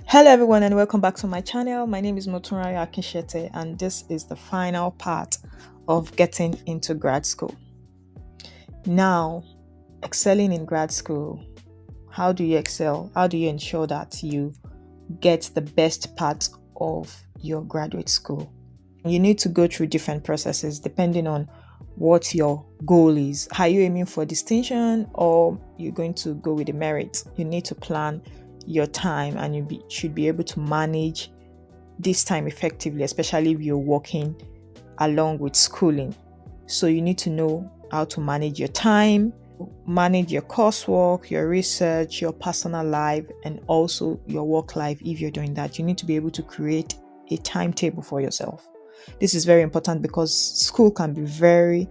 Hello everyone and welcome back to my channel. My name is Motunrayo Akinshete and this is the final part of getting into grad school. Now, excelling in grad school, how do you excel? How do you ensure that you get the best part of your graduate school? You need to go through different processes depending on what your goal is. Are you aiming for distinction or you're going to go with the merit? You need to plan your time and should be able to manage this time effectively, especially if you're working along with schooling. So you need to know how to manage your time, manage your coursework, your research, your personal life, and also your work life. If you're doing that, you need to be able to create a timetable for yourself. This is very important because school can be very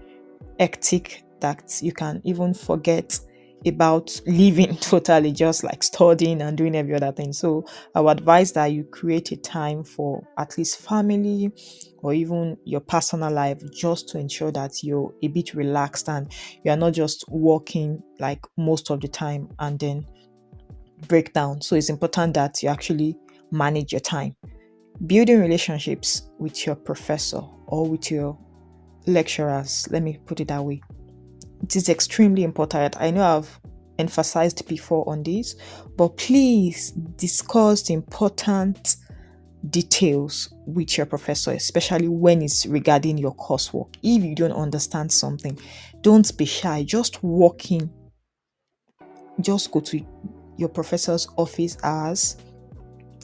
hectic that you can even forget about living totally, just like studying and doing every other thing. So I would advise that you create a time for at least family or even your personal life, just to ensure that you're a bit relaxed and you're not just working like most of the time and then break down. So it's important that you actually manage your time. Building relationships with your professor or with your lecturers, let me put it that way, it is extremely important. I know I've emphasized before on this, but please discuss the important details with your professor, especially when it's regarding your coursework. If you don't understand something, don't be shy. Just walk in, just go to your professor's office hours.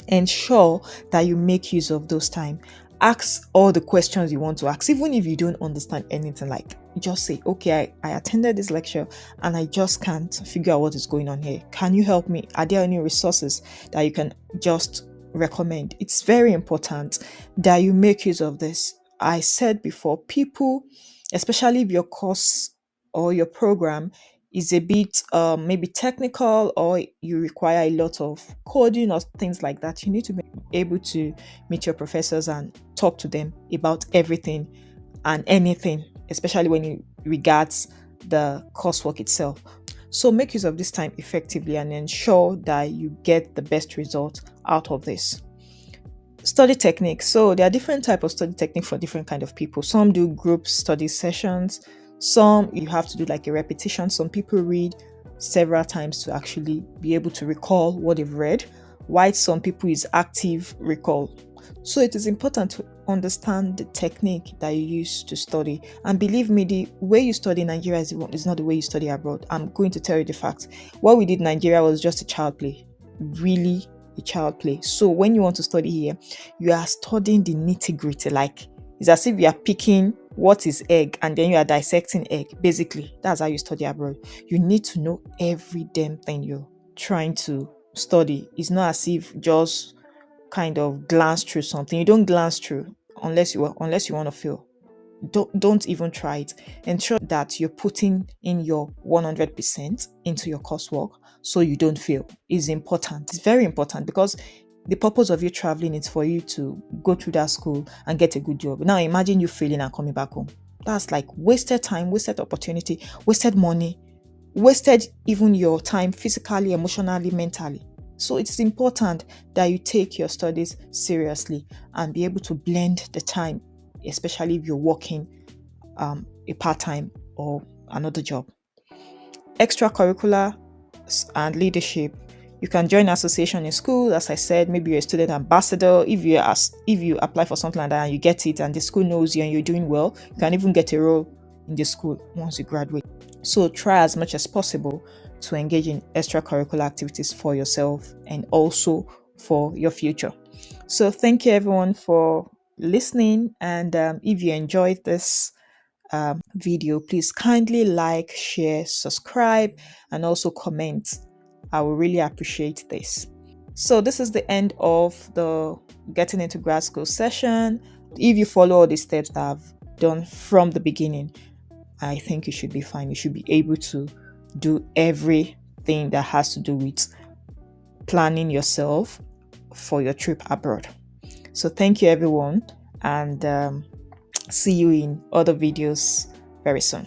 Ensure that you make use of those time. Ask all the questions you want to ask, even if you don't understand anything. Like, just say, okay, I attended this lecture and I just can't figure out what is going on here. Can you help me? Are there any resources that you can just recommend? It's very important that you make use of this. I said before, people, especially if your course or your program is a bit maybe technical, or you require a lot of coding or things like that, you need to be able to meet your professors and talk to them about everything and anything, especially when it regards the coursework itself. So make use of this time effectively and ensure that you get the best result out of this. Study techniques. So there are different types of study technique for different kind of people. Some do group study sessions. Some you have to do like a repetition. Some people read several times to actually be able to recall what they've read, while some people is active recall. So it is important to understand the technique that you use to study. And believe me, the way you study in Nigeria is not the way you study abroad. I'm going to tell you the fact. What we did in Nigeria was just a child play. Really a child play. So when you want to study here, you are studying the nitty-gritty. Like, it's as if you are picking what is egg and then you are dissecting egg. Basically, that's how you study abroad. You need to know every damn thing you're trying to study. It's not as if just kind of glance through something. You don't glance through unless you want to fail. Don't even try it. Ensure that you're putting in your 100% into your coursework so you don't fail. It's important. It's very important because the purpose of you traveling is for you to go through that school and get a good job. Now imagine you failing and coming back home. That's like wasted time, wasted opportunity, wasted money, wasted even your time physically, emotionally, mentally. So it's important that you take your studies seriously and be able to blend the time, especially if you're working a part-time or another job. Extracurricular and leadership. You can join association in school. As I said, maybe you're a student ambassador. If you apply for something like that and you get it and the school knows you and you're doing well, you can even get a role in the school once you graduate. So try as much as possible to engage in extracurricular activities for yourself and also for your future. So thank you everyone for listening, and if you enjoyed this video, please kindly like, share, subscribe, and also comment. I will really appreciate this. So this is the end of the getting into grad school session. If you follow all the steps that I've done from the beginning, I think you should be fine. You should be able to do everything that has to do with planning yourself for your trip abroad. So thank you everyone, and see you in other videos very soon.